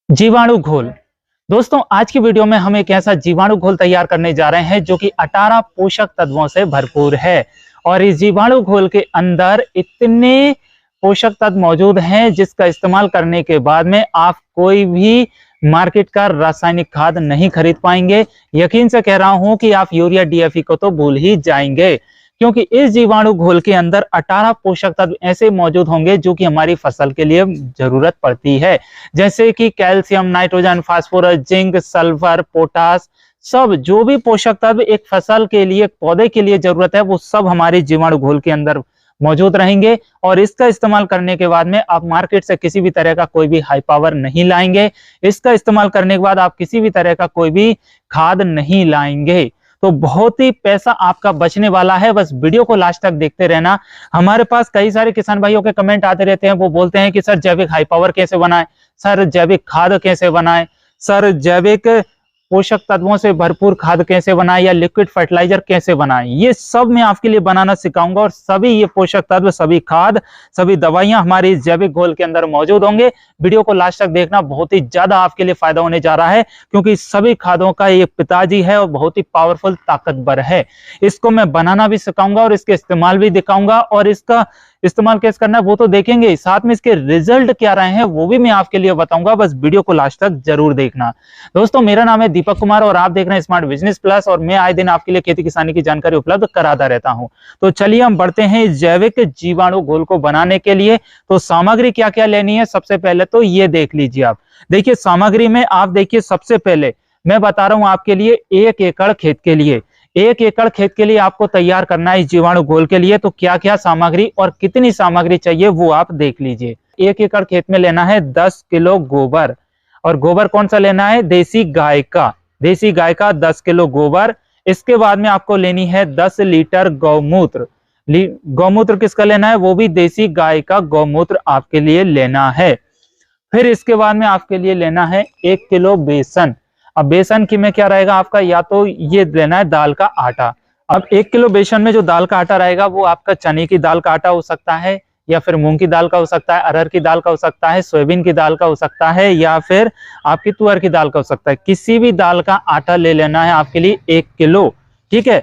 जीवाणु घोल। दोस्तों, आज की वीडियो में हम एक ऐसा जीवाणु घोल तैयार करने जा रहे हैं जो कि 18 पोषक तत्वों से भरपूर है। और इस जीवाणु घोल के अंदर इतने पोषक तत्व मौजूद हैं जिसका इस्तेमाल करने के बाद में आप कोई भी मार्केट का रासायनिक खाद नहीं खरीद पाएंगे। यकीन से कह रहा हूं कि आप यूरिया डीएपी को तो भूल ही जाएंगे, क्योंकि इस जीवाणु घोल के अंदर 18 पोषक तत्व ऐसे मौजूद होंगे जो कि हमारी फसल के लिए जरूरत पड़ती है, जैसे कि calcium, nitrogen, phosphorus, zinc, sulphur, potash. सब जो भी पोषक तत्व एक फसल के लिए, पौधे के लिए जरूरत है, वो सब हमारे जीवाणु घोल के अंदर मौजूद रहेंगे। और इसका इस्तेमाल करने के बाद में आप मार्केट से किसी भी तरह का कोई भी हाई पावर नहीं लाएंगे। इसका इस्तेमाल करने के बाद आप किसी भी तरह का कोई भी खाद नहीं लाएंगे। तो बहुत ही पैसा आपका बचने वाला है। बस वीडियो को लास्ट तक देखते रहना। हमारे पास कई सारे किसान भाइयों के कमेंट आते रहते हैं, वो बोलते हैं कि सर जैविक हाई पावर कैसे बनाए, सर जैविक खाद कैसे बनाए, सर जैविक पोषक तत्वों से भरपूर खाद कैसे बनाए, या लिक्विड फर्टिलाइजर कैसे बनाए। ये सब मैं आपके लिए बनाना सिखाऊंगा और सभी ये पोषक तत्व, सभी खाद, सभी दवाइयां हमारे इस जैविक घोल के अंदर मौजूद होंगे। वीडियो को लास्ट तक देखना, बहुत ही ज्यादा आपके लिए फायदा होने जा रहा है, क्योंकि सभी खादों का ये पिताजी है और बहुत ही पावरफुल, ताकतवर है। इसको मैं बनाना भी सिखाऊंगा और इसके इस्तेमाल भी दिखाऊंगा, और इसका इस्तेमाल कैसे करना है वो तो देखेंगे, साथ में इसके रिजल्ट क्या रहे हैं वो भी मैं आपके लिए बताऊंगा। बस वीडियो को लास्ट तक जरूर देखना। दोस्तों, मेरा नाम है दीपक कुमार और आप देख रहे हैं स्मार्ट बिजनेस प्लस, और मैं आए दिन आपके लिए खेती किसानी की जानकारी उपलब्ध कराता रहता हूं। तो चलिए हम बढ़ते हैं इस जैविक जीवाणु घोल को बनाने के लिए। तो सामग्री क्या क्या लेनी है, सबसे पहले तो ये देख लीजिए। आप देखिए सामग्री में, आप देखिए सबसे पहले मैं बता रहा हूं आपके लिए 1 एकड़ खेत के लिए। 1 एकड़ खेत के लिए आपको तैयार करना है इस जीवाणु घोल के लिए। तो क्या क्या सामग्री और कितनी सामग्री चाहिए वो आप देख लीजिए। 1 एकड़ खेत में लेना है 10 किलो गोबर, और गोबर कौन सा लेना है, देसी गाय का। देसी गाय का 10 किलो गोबर। इसके बाद में आपको लेनी है 10 लीटर गौमूत्र। गौमूत्र किसका लेना है, वो भी देसी गाय का गौमूत्र आपके लिए लेना है। फिर इसके बाद में आपके लिए लेना है 1 किलो बेसन। अब बेसन की में क्या रहेगा आपका, या तो ये लेना है दाल का आटा। अब 1 किलो बेसन में जो दाल का आटा रहेगा वो आपका चने की दाल का आटा हो सकता है, या फिर मूंग की दाल का हो सकता है, अरहर की दाल का हो सकता है, सोयाबीन की दाल का हो सकता है, या फिर आपकी तुअर की दाल का हो सकता है। किसी भी दाल का आटा ले लेना है आपके लिए 1 किलो, ठीक है।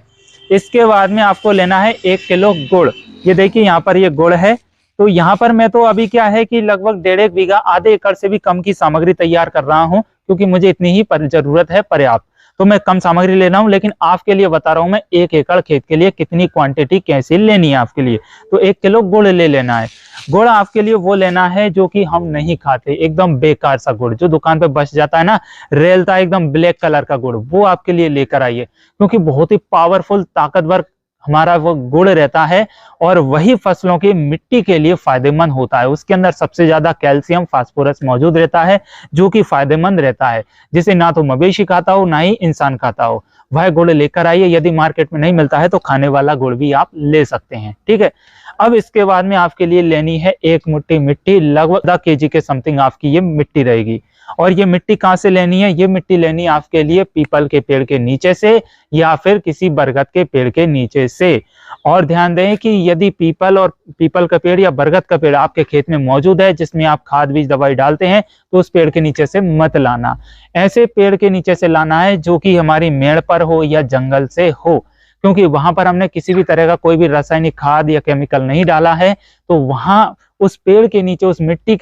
इसके बाद में आपको लेना है 1 किलो गुड़। ये देखिए यहाँ पर ये गुड़ है। तो यहाँ पर मैं तो अभी क्या है कि लगभग 1.5 बीघा, आधे एकड़ से भी कम की सामग्री तैयार कर रहा हूँ, क्योंकि मुझे इतनी ही जरूरत है, पर्याप्त। तो मैं कम सामग्री ले रहा हूं, लेकिन आपके लिए बता रहा हूं मैं 1 एकड़ खेत के लिए कितनी क्वांटिटी कैसे लेनी है आपके लिए। तो 1 किलो गुड़ ले लेना है। गुड़ आपके लिए वो लेना है जो कि हम नहीं खाते, एकदम बेकार सा गुड़ जो दुकान पे बच जाता है ना, रेलता एकदम ब्लैक कलर का गुड़, वो आपके लिए लेकर आइए, क्योंकि बहुत ही पावरफुल, ताकतवर हमारा वो गुड़ रहता है। और वही फसलों की मिट्टी के लिए फायदेमंद होता है। उसके अंदर सबसे ज्यादा कैल्शियम, फास्फोरस मौजूद रहता है, जो कि फायदेमंद रहता है, जिसे ना तो मवेशी खाता हो ना ही इंसान खाता हो। वह गुड़ लेकर आइए। यदि मार्केट में नहीं मिलता है तो खाने वाला गुड़ भी आप ले सकते हैं, ठीक है। अब इसके बाद में आपके लिए लेनी है 1 मुट्ठी मिट्टी, लगभग 10 केजी के समथिंग आपकी ये मिट्टी रहेगी। और ये मिट्टी कहाँ से लेनी है, ये मिट्टी लेनी है आपके लिए पीपल के पेड़ के नीचे से, या फिर किसी बरगद के पेड़ के नीचे से। और ध्यान दें कि यदि पीपल का पेड़ या बरगद का पेड़ आपके खेत में मौजूद है, जिसमें आप खाद बीज दवाई डालते हैं, तो उस पेड़ के नीचे से मत लाना। ऐसे पेड़ के नीचे से लाना है जो कि हमारी मेड़ पर हो या जंगल से हो, क्योंकि वहां पर हमने किसी भी तरह का कोई भी रासायनिक खाद या केमिकल नहीं डाला है। तो वहां उस पेड़ के नीचे, उस मिट्टी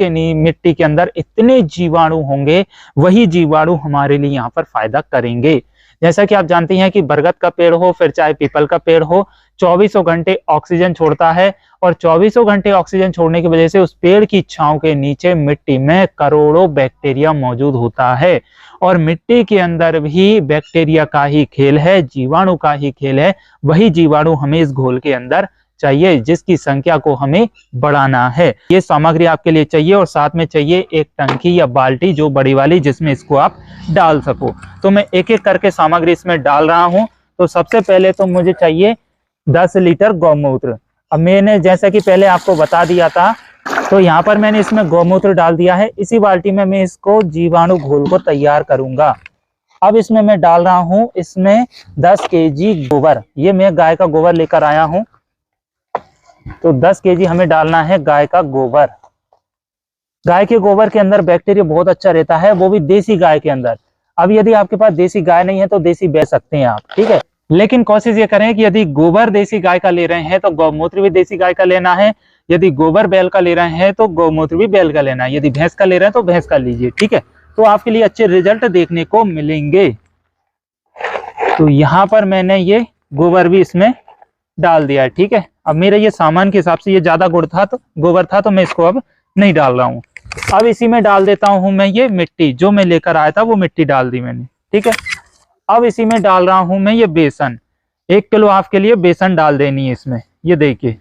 के अंदर इतने जीवाणु होंगे, वही जीवाणु हमारे लिए यहाँ पर फायदा करेंगे। जैसा कि आप जानते हैं कि बरगद का पेड़ हो, फिर चाहे पीपल का पेड़ हो, 24 घंटे ऑक्सीजन छोड़ता है। और 24 घंटे ऑक्सीजन छोड़ने की वजह से उस पेड़ की छांव के नीचे मिट्टी में करोड़ों बैक्टीरिया मौजूद होता है। और मिट्टी के अंदर भी बैक्टीरिया का ही खेल है, जीवाणु का ही खेल है। वही जीवाणु हमें इस घोल के अंदर चाहिए, जिसकी संख्या को हमें बढ़ाना है। ये सामग्री आपके लिए चाहिए, और साथ में चाहिए एक टंकी या बाल्टी, जो बड़ी वाली, जिसमें इसको आप डाल सको। तो मैं एक एक करके सामग्री इसमें डाल रहा हूं। तो सबसे पहले तो मुझे चाहिए 10 लीटर गौमूत्र। अब मैंने जैसा कि पहले आपको बता दिया था, तो यहाँ पर मैंने इसमें गौमूत्र डाल दिया है। इसी बाल्टी में मैं इसको जीवाणु घोल को तैयार करूंगा। अब इसमें मैं डाल रहा हूं इसमें 10 केजी गोबर। ये मैं गाय का गोबर लेकर आया हूं। तो 10 केजी हमें डालना है गाय का गोबर। गाय के गोबर के अंदर बैक्टीरिया बहुत अच्छा रहता है, वो भी देसी गाय के अंदर। अब यदि आपके पास देसी गाय नहीं है तो देसी बेच सकते हैं आप, ठीक है। लेकिन कोशिश ये करें कि यदि गोबर देसी गाय का ले रहे हैं तो गौमूत्र भी देसी गाय का लेना है, यदि गोबर बैल का ले रहे हैं तो गौमूत्र भी बैल का लेना है, यदि भैंस का ले रहे हैं तो भैंस का लीजिए, ठीक है। तो आपके लिए अच्छे रिजल्ट देखने को मिलेंगे। तो यहाँ पर मैंने ये गोबर भी इसमें डाल दिया है, ठीक है। अब मेरे ये सामान के हिसाब से ये ज्यादा गुड़ था तो गोबर था, तो मैं इसको अब नहीं डाल रहा हूँ। अब इसी में डाल देता हूँ मैं ये मिट्टी, जो मैं लेकर आया था वो मिट्टी डाल दी मैंने, ठीक है। अब इसी में डाल रहा हूं मैं ये बेसन, 1 किलो हाफ के लिए बेसन डाल देनी है इसमें, ये देखिए।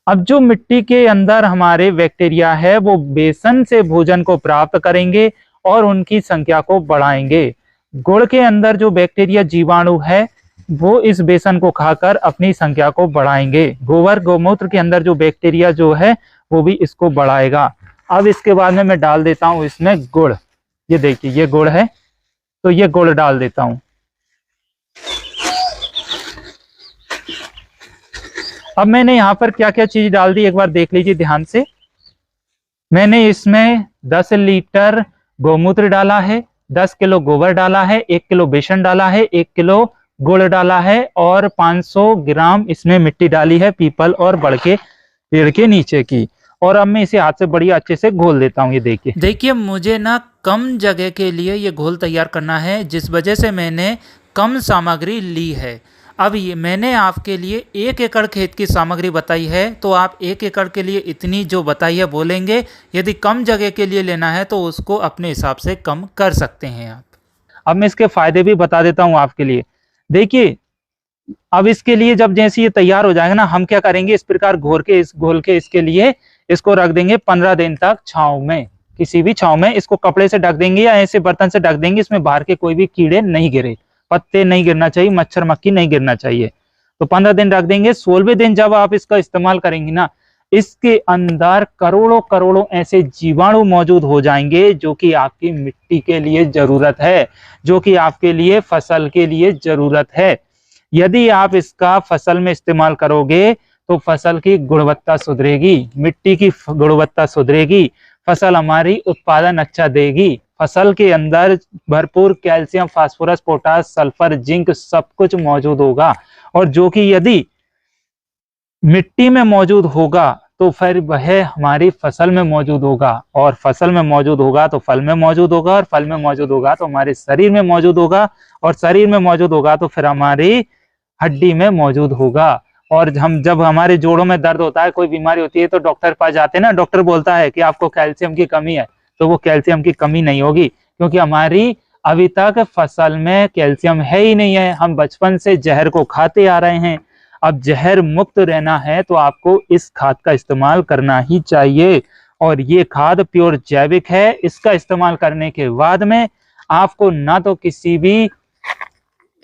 अब जो मिट्टी के अंदर हमारे बैक्टीरिया है वो बेसन से भोजन को प्राप्त करेंगे और उनकी संख्या को बढ़ाएंगे। गुड़ के अंदर जो बैक्टीरिया जीवाणु है वो इस बेसन को खाकर अपनी संख्या को बढ़ाएंगे। गोबर गौमूत्र के अंदर जो बैक्टीरिया जो है वो भी इसको बढ़ाएगा। अब इसके बाद में मैं डाल देता हूं इसमें गुड़, ये देखिए ये गुड़ है, तो ये गुड़ डाल देता हूं। अब मैंने यहाँ पर क्या क्या चीज डाल दी एक बार देख लीजिए ध्यान से। मैंने इसमें 10 लीटर गौमूत्र डाला है, 10 किलो गोबर डाला है, 1 किलो बेसन डाला है, 1 किलो गुड़ डाला है और 500 ग्राम इसमें मिट्टी डाली है पीपल और बड़ के पेड़ के नीचे की। और अब मैं इसे हाथ से बढ़िया अच्छे से घोल देता हूँ। ये देखिए मुझे ना कम जगह के लिए ये घोल तैयार करना है, जिस वजह से मैंने कम सामग्री ली है। अब ये मैंने आपके लिए 1 एकड़ खेत की सामग्री बताई है, तो आप 1 एकड़ के लिए इतनी जो बताई है बोलेंगे। यदि कम जगह के लिए लेना है तो उसको अपने हिसाब से कम कर सकते हैं आप। अब मैं इसके फायदे भी बता देता हूँ आपके लिए। देखिए अब इसके लिए जब जैसे ये तैयार हो जाएगा ना, हम क्या करेंगे, इस प्रकार घोल के इसके लिए इसको रख देंगे 15 दिन तक छांव में, किसी भी छांव में। इसको कपड़े से ढक देंगे या ऐसे बर्तन से ढक देंगे, इसमें बाहर के कोई भी कीड़े नहीं गिरे, पत्ते नहीं गिरना चाहिए, मच्छर मक्खी नहीं गिरना चाहिए। तो 15 दिन रख देंगे। 16वें दिन जब आप इसका इस्तेमाल करेंगे ना, इसके अंदर करोड़ों करोड़ों ऐसे जीवाणु मौजूद हो जाएंगे जो कि आपकी मिट्टी के लिए जरूरत है, जो कि आपके लिए फसल के लिए जरूरत है। यदि आप इसका फसल में इस्तेमाल करोगे तो फसल की गुणवत्ता सुधरेगी, मिट्टी की गुणवत्ता सुधरेगी, फसल हमारी उत्पादन अच्छा देगी। फसल के अंदर भरपूर calcium, phosphorus, potash, sulphur, zinc सब कुछ मौजूद होगा। और जो कि यदि मिट्टी में मौजूद होगा तो फिर वह हमारी फसल में मौजूद होगा, और फसल में मौजूद होगा तो फल में मौजूद होगा, और फल में मौजूद होगा तो हमारे शरीर में मौजूद होगा, और शरीर में मौजूद होगा तो फिर हमारी हड्डी में मौजूद होगा। और हम जब हमारे जोड़ों में दर्द होता है, कोई बीमारी होती है, तो डॉक्टर के पास जाते हैं ना, डॉक्टर बोलता है कि आपको कैल्शियम की कमी है, तो वो कैल्शियम की कमी नहीं होगी, क्योंकि हमारी अभी तक फसल में कैल्शियम है ही नहीं है। हम बचपन से जहर को खाते आ रहे हैं। अब जहर मुक्त रहना है तो आपको इस खाद का इस्तेमाल करना ही चाहिए। और ये खाद प्योर जैविक है। इसका इस्तेमाल करने के बाद में आपको ना तो किसी भी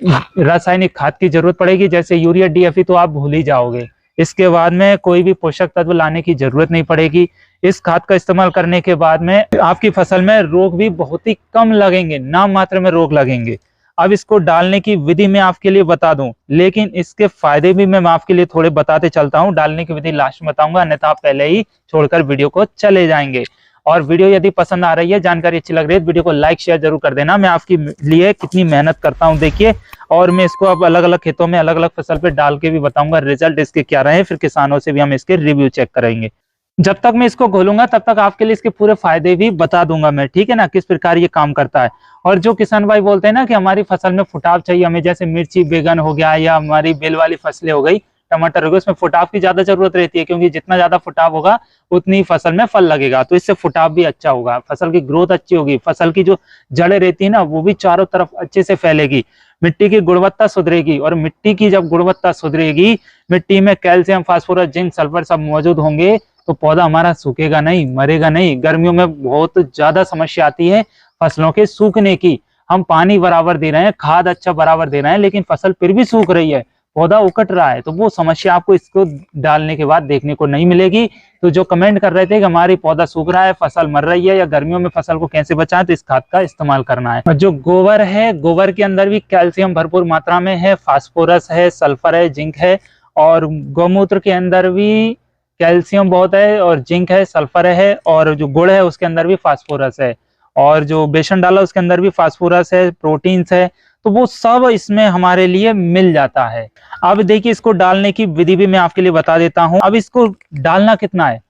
रासायनिक खाद की जरूरत पड़ेगी, जैसे यूरिया, डीएपी तो आप भूल ही जाओगे। इसके बाद में कोई भी पोषक तत्व लाने की जरूरत नहीं पड़ेगी। इस खाद का इस्तेमाल करने के बाद में आपकी फसल में रोग भी बहुत ही कम लगेंगे, नाम मात्र में रोग लगेंगे। अब इसको डालने की विधि मैं आपके लिए बता दूं, लेकिन इसके फायदे भी मैं आपके लिए थोड़े बताते चलता हूं। डालने की विधि लास्ट में बताऊंगा, अन्यथा आप पहले ही छोड़कर वीडियो को चले जाएंगे। और वीडियो यदि पसंद आ रही है, जानकारी अच्छी लग रही है, तो वीडियो को लाइक शेयर जरूर कर देना। मैं आपके लिए कितनी मेहनत करता हूं देखिए, और मैं इसको अब अलग अलग खेतों में अलग अलग फसल पे डाल के भी बताऊंगा रिजल्ट इसके क्या रहे। फिर किसानों से भी हम इसके रिव्यू चेक करेंगे। जब तक मैं इसको घोलूंगा तब तक आपके लिए इसके पूरे फायदे भी बता दूंगा मैं, ठीक है ना, किस प्रकार ये काम करता है। और जो किसान भाई बोलते हैं ना कि हमारी फसल में फुटाव चाहिए हमें, जैसे मिर्ची, बैगन हो गया, या हमारी बेल वाली फसलें हो गई, टमाटर हो गया, उसमें फुटाव की ज्यादा जरूरत रहती है, क्योंकि जितना ज्यादा फुटाव होगा उतनी फसल में फल लगेगा, तो इससे फुटाव भी अच्छा होगा, फसल की ग्रोथ अच्छी होगी, फसल की जो जड़ें रहती है ना वो भी चारों तरफ अच्छे से फैलेगी, मिट्टी की गुणवत्ता सुधरेगी। और मिट्टी की जब गुणवत्ता सुधरेगी, मिट्टी में कैल्शियम, फास्फोरस, जिंक, सल्फर सब मौजूद होंगे, तो पौधा हमारा सूखेगा नहीं, मरेगा नहीं। गर्मियों में बहुत ज्यादा समस्या आती है फसलों के सूखने की। हम पानी बराबर दे रहे हैं, खाद अच्छा बराबर दे रहे हैं, लेकिन फसल फिर भी सूख रही है, पौधा उकट रहा है, तो वो समस्या आपको इसको डालने के बाद देखने को नहीं मिलेगी। तो जो कमेंट कर रहे थे कि हमारी पौधा सूख रहा है, फसल मर रही है, या गर्मियों में फसल को कैसे बचाएं, तो इस खाद का इस्तेमाल करना है। और जो गोबर है, गोबर के अंदर भी कैल्शियम भरपूर मात्रा में है, फास्फोरस है, सल्फर है, जिंक है, और गौमूत्र के अंदर भी कैल्शियम बहुत है और जिंक है, सल्फर है, और जो गुड़ है उसके अंदर भी फास्फोरस है, और जो बेसन डाला उसके अंदर भी फास्फोरस है, प्रोटीन्स है, तो वो सब इसमें हमारे लिए मिल जाता है। अब देखिए इसको डालने की विधि भी मैं आपके लिए बता देता हूँ। अब इसको डालना कितना है,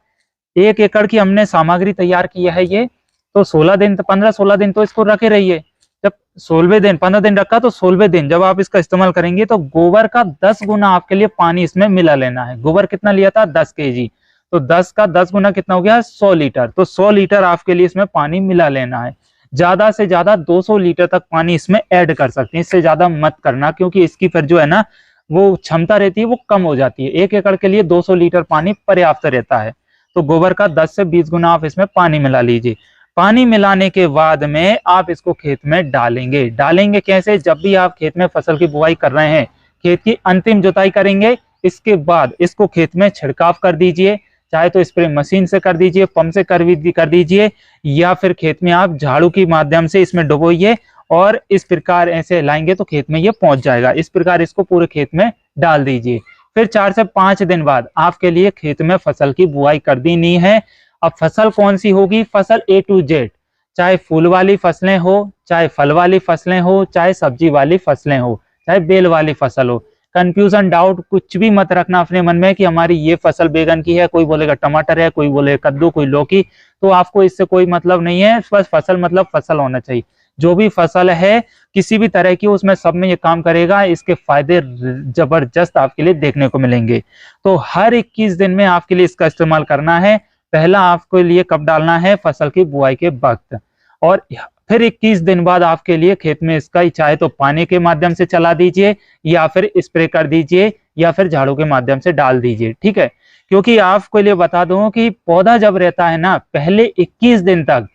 1 एकड़ की हमने सामग्री तैयार की है ये, तो 16 दिन 15-16 दिन तो इसको रखे रहिए। जब 16वें दिन, 15 दिन रखा तो 16वें दिन जब आप इसका इस्तेमाल करेंगे तो गोबर का 10 गुना आपके लिए पानी इसमें मिला लेना है। गोबर कितना लिया था, 10 kg, तो 10 का 10 गुना कितना हो गया, 100 लीटर। तो 100 लीटर आपके लिए इसमें पानी मिला लेना है। ज्यादा से ज्यादा 200 लीटर तक पानी इसमें ऐड कर सकते हैं, इससे ज्यादा मत करना, क्योंकि इसकी फिर जो है ना वो क्षमता रहती है वो कम हो जाती है। 1 एकड़ के लिए 200 लीटर पानी पर्याप्त रहता है। तो गोबर का 10 से 20 गुना आप इसमें पानी मिला लीजिए। पानी मिलाने के बाद में आप इसको खेत में डालेंगे। डालेंगे कैसे, जब भी आप खेत में फसल की बुआई कर रहे हैं, खेत की अंतिम जुताई करेंगे, इसके बाद इसको खेत में छिड़काव कर दीजिए। चाहे तो स्प्रे मशीन से कर दीजिए, पंप से कर दीजिए, या फिर खेत में आप झाड़ू के माध्यम से इसमें डुबोइए, और इस प्रकार ऐसे हिलाएंगे तो खेत में ये पहुंच जाएगा। इस प्रकार इसको पूरे खेत में डाल दीजिए। फिर 4 से 5 दिन बाद आपके लिए खेत में फसल की बुआई कर देनी है। अब फसल कौन सी होगी, फसल A to Z, चाहे फूल वाली फसलें हो, चाहे फल वाली फसलें हो, चाहे सब्जी वाली फसलें हो, चाहे बेल वाली फसल हो। कंफ्यूजन, डाउट कुछ भी मत रखना अपने मन में कि हमारी ये फसल बैगन की है, कोई बोलेगा टमाटर है, कोई बोलेगा कद्दू, कोई लौकी। तो आपको इससे कोई मतलब नहीं है, बस फसल मतलब फसल होना चाहिए। जो भी फसल है किसी भी तरह की, उसमें सब में ये काम करेगा। इसके फायदे जबरदस्त आपके लिए देखने को मिलेंगे। तो हर 21 दिन में आपके लिए इसका इस्तेमाल करना है। पहला आपके लिए कब डालना है, फसल की बुआई के वक्त, और फिर 21 दिन बाद आपके लिए खेत में इसका चाहे तो पानी के माध्यम से चला दीजिए, या फिर स्प्रे कर दीजिए, या फिर झाड़ू के माध्यम से डाल दीजिए। ठीक है, क्योंकि आपको लिए बता दूं कि पौधा जब रहता है ना, पहले 21 दिन तक,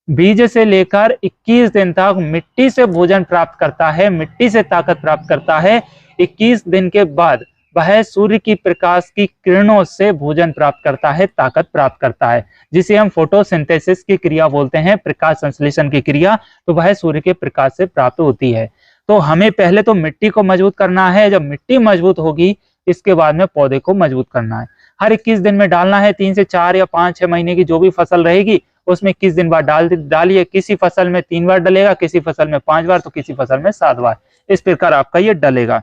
बीज से लेकर 21 दिन तक मिट्टी से भोजन प्राप्त करता है, मिट्टी से ताकत प्राप्त करता है। 21 दिन के बाद वह सूर्य की प्रकाश की किरणों से भोजन प्राप्त करता है, ताकत प्राप्त करता है, जिसे हम फोटोसिंथेसिस की क्रिया बोलते हैं, प्रकाश संश्लेषण की क्रिया। तो वह सूर्य के प्रकाश से प्राप्त होती है। तो हमें पहले तो मिट्टी को मजबूत करना है। जब मिट्टी मजबूत होगी, इसके बाद में पौधे को मजबूत करना है। हर 21 दिन में डालना है। 3 से 4 या 5-6 महीने की जो भी फसल रहेगी उसमें 21 दिन बाद डालिए। किसी फसल में 3 बार डलेगा, किसी फसल में 5 बार, तो किसी फसल में 7 बार। इस प्रकार आपका ये डलेगा।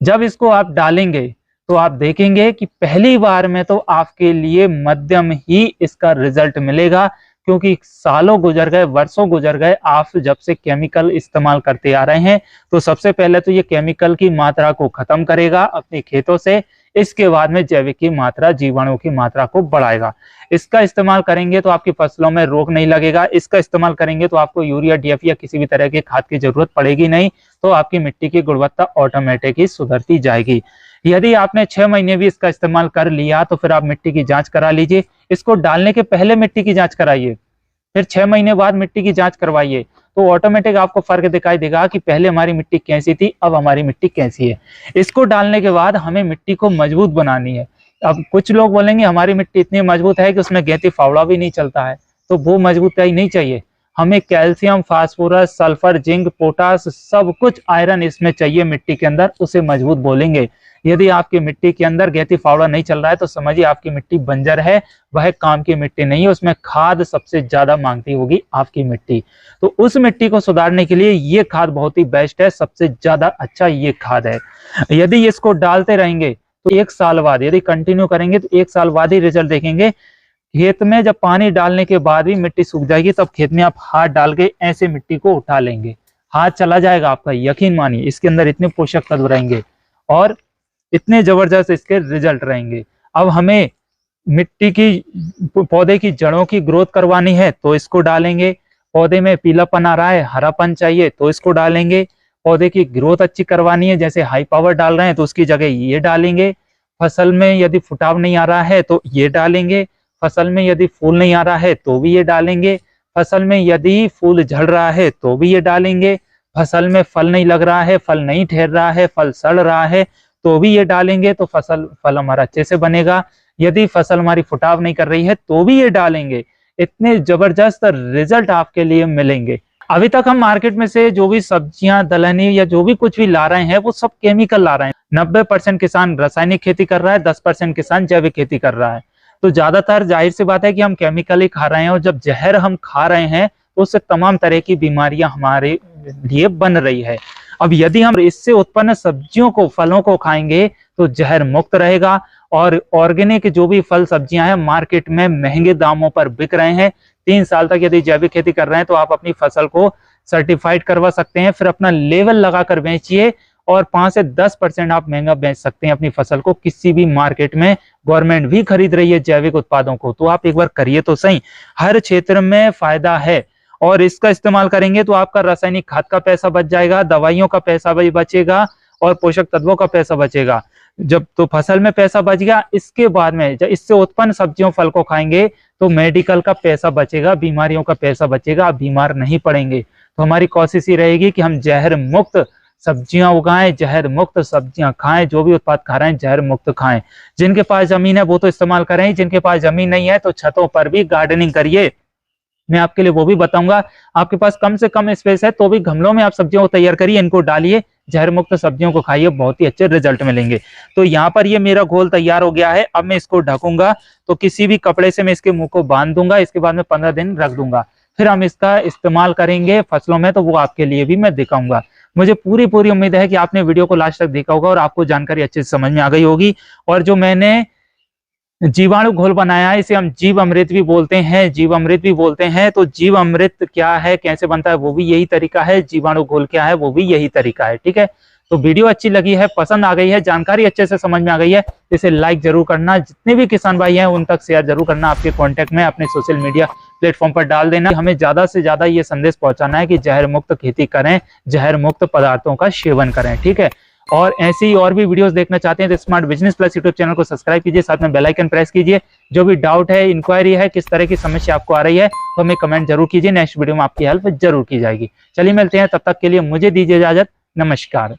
जब इसको आप डालेंगे तो आप देखेंगे कि पहली बार में तो आपके लिए मध्यम ही इसका रिजल्ट मिलेगा, क्योंकि सालों गुजर गए, वर्षों गुजर गए, आप जब से केमिकल इस्तेमाल करते आ रहे हैं। तो सबसे पहले तो ये केमिकल की मात्रा को खत्म करेगा अपने खेतों से। इसके बाद में जैविक की मात्रा, जीवाणु की मात्रा को बढ़ाएगा। इसका इस्तेमाल करेंगे तो आपकी फसलों में रोग नहीं लगेगा। इसका इस्तेमाल करेंगे तो आपको यूरिया, DAP या किसी भी तरह के खाद की जरूरत पड़ेगी नहीं। तो आपकी मिट्टी की गुणवत्ता ऑटोमेटिक ही सुधरती जाएगी। यदि आपने 6 महीने भी इसका इस्तेमाल कर लिया तो फिर आप मिट्टी की जांच करा लीजिए। इसको डालने के पहले मिट्टी की जांच कराइए, फिर 6 महीने बाद मिट्टी की जांच करवाइए, तो ऑटोमेटिक आपको फर्क दिखाई देगा कि पहले हमारी मिट्टी कैसी थी, अब हमारी मिट्टी कैसी है। इसको डालने के बाद हमें मिट्टी को मजबूत बनानी है। अब कुछ लोग बोलेंगे हमारी मिट्टी इतनी मजबूत है कि उसमें गेंती फावड़ा भी नहीं चलता है, तो वो मजबूताई नहीं चाहिए। हमें calcium, phosphorus, sulphur, zinc, potash, सब कुछ आयरन इसमें चाहिए मिट्टी के अंदर, उसे मजबूत बोलेंगे। यदि आपकी मिट्टी के अंदर गेंती फावड़ा नहीं चल रहा है तो समझिए आपकी मिट्टी बंजर है, वह काम की मिट्टी नहीं है। उसमें खाद सबसे ज्यादा मांगती होगी आपकी मिट्टी। तो उस मिट्टी को सुधारने के लिए ये खाद बहुत ही बेस्ट है, सबसे ज्यादा अच्छा ये खाद है। यदि इसको डालते रहेंगे तो 1 साल बाद, यदि कंटिन्यू करेंगे तो 1 साल बाद ही रिजल्ट देखेंगे। खेत में जब पानी डालने के बाद भी मिट्टी सूख जाएगी, तब खेत में आप हाथ डाल के ऐसे मिट्टी को उठा लेंगे, हाथ चला जाएगा आपका, यकीन मानिए। इसके अंदर इतने पोषक तत्व रहेंगे और इतने जबरदस्त इसके रिजल्ट रहेंगे। अब हमें मिट्टी की, पौधे की जड़ों की ग्रोथ करवानी है तो इसको डालेंगे। पौधे में पीलापन आ रहा है, हरापन चाहिए तो इसको डालेंगे। पौधे की ग्रोथ अच्छी करवानी है, जैसे हाई पावर डाल रहे हैं तो उसकी जगह ये डालेंगे। फसल में यदि फुटाव नहीं आ रहा है तो ये डालेंगे। फसल में यदि फूल नहीं आ रहा है तो भी ये डालेंगे। फसल में यदि फूल झड़ रहा है तो भी ये डालेंगे। फसल में फल नहीं लग रहा है, फल नहीं ठहर रहा है, फल सड़ रहा है तो भी ये डालेंगे, तो फल हमारा अच्छे से बनेगा। यदि फसल हमारी फुटाव नहीं कर रही है तो भी ये डालेंगे। इतने जबरदस्त रिजल्ट आपके लिए मिलेंगे। अभी तक हम मार्केट में से जो भी सब्जियां, दलहनी या जो भी कुछ भी ला रहे हैं वो सब केमिकल ला रहे हैं। 90% किसान रासायनिक खेती कर रहा है, 10% किसान जैविक खेती कर रहा है। तो ज्यादातर जाहिर सी बात है कि हम केमिकल ही खा रहे हैं, और जब जहर हम खा रहे हैं तो उससे तमाम तरह की बीमारियां हमारे लिए बन रही है। अब यदि हम इससे उत्पन्न सब्जियों को, फलों को खाएंगे तो जहर मुक्त रहेगा, और ऑर्गेनिक जो भी फल सब्जियां हैं मार्केट में महंगे दामों पर बिक रहे हैं। 3 साल तक यदि जैविक खेती कर रहे हैं तो आप अपनी फसल को सर्टिफाइड करवा सकते हैं, फिर अपना लेवल लगाकर बेचिए, और 5 से 10% आप महंगा बेच सकते हैं अपनी फसल को किसी भी मार्केट में। गवर्नमेंट भी खरीद रही है जैविक उत्पादों को, तो आप एक बार करिए तो सही। हर क्षेत्र में फायदा है, और इसका इस्तेमाल करेंगे तो आपका रासायनिक खाद का पैसा बच जाएगा, दवाइयों का पैसा भी बचेगा, और पोषक तत्वों का पैसा बचेगा। जब तो फसल में पैसा बच गया, इसके बाद में जब इससे उत्पन्न सब्जियों, फल को खाएंगे तो मेडिकल का पैसा बचेगा, बीमारियों का पैसा बचेगा, आप बीमार नहीं पड़ेंगे। तो हमारी कोशिश ही रहेगी कि हम जहर मुक्त सब्जियां उगाएं, जहर मुक्त सब्जियां खाएं, जो भी उत्पाद खा रहे हैं जहर मुक्त खाएं। जिनके पास जमीन है वो तो इस्तेमाल करें, जिनके पास जमीन नहीं है तो छतों पर भी गार्डनिंग करिए। मैं आपके लिए वो भी बताऊंगा। आपके पास कम से कम स्पेस है तो भी गमलों में आप सब्जियों को तैयार करिए, इनको डालिए, जहर मुक्त सब्जियों को खाइए, बहुत ही अच्छे रिजल्ट मिलेंगे। तो यहाँ पर ये मेरा घोल तैयार हो गया है। अब मैं इसको ढकूंगा, तो किसी भी कपड़े से मैं इसके मुंह को बांध दूंगा। इसके बाद में 15 दिन रख दूंगा, फिर हम इसका इस्तेमाल करेंगे फसलों में, तो वो आपके लिए भी मैं दिखाऊंगा। मुझे पूरी उम्मीद है कि आपने वीडियो को लास्ट तक देखा होगा और आपको जानकारी अच्छे से समझ में आ गई होगी। और जो मैंने जीवाणु घोल बनाया है, इसे हम जीव अमृत भी बोलते हैं, जीव अमृत भी बोलते हैं। तो जीव अमृत क्या है, कैसे बनता है, वो भी यही तरीका है। जीवाणु घोल क्या है, वो भी यही तरीका है। ठीक है, तो वीडियो अच्छी लगी है, पसंद आ गई है, जानकारी अच्छे से समझ में आ गई है, इसे लाइक जरूर करना। जितने भी किसान भाई हैं उन तक शेयर जरूर करना, आपके कांटेक्ट में, अपने सोशल मीडिया प्लेटफॉर्म पर डाल देना। हमें ज्यादा से ज्यादा ये संदेश पहुंचाना है कि जहर मुक्त खेती करें, जहर मुक्त पदार्थों का सेवन करें। ठीक है, और ऐसी ही और भी वीडियोस देखना चाहते हैं तो smart business plus YouTube channel को सब्सक्राइब कीजिए, साथ में बेल आइकन प्रेस कीजिए। जो भी डाउट है, इंक्वायरी है, किस तरह की समस्या आपको आ रही है, तो हमें कमेंट जरूर कीजिए, नेक्स्ट वीडियो में आपकी हेल्प जरूर की जाएगी। चलिए मिलते हैं, तब तक के लिए मुझे दीजिए इजाजत, नमस्कार।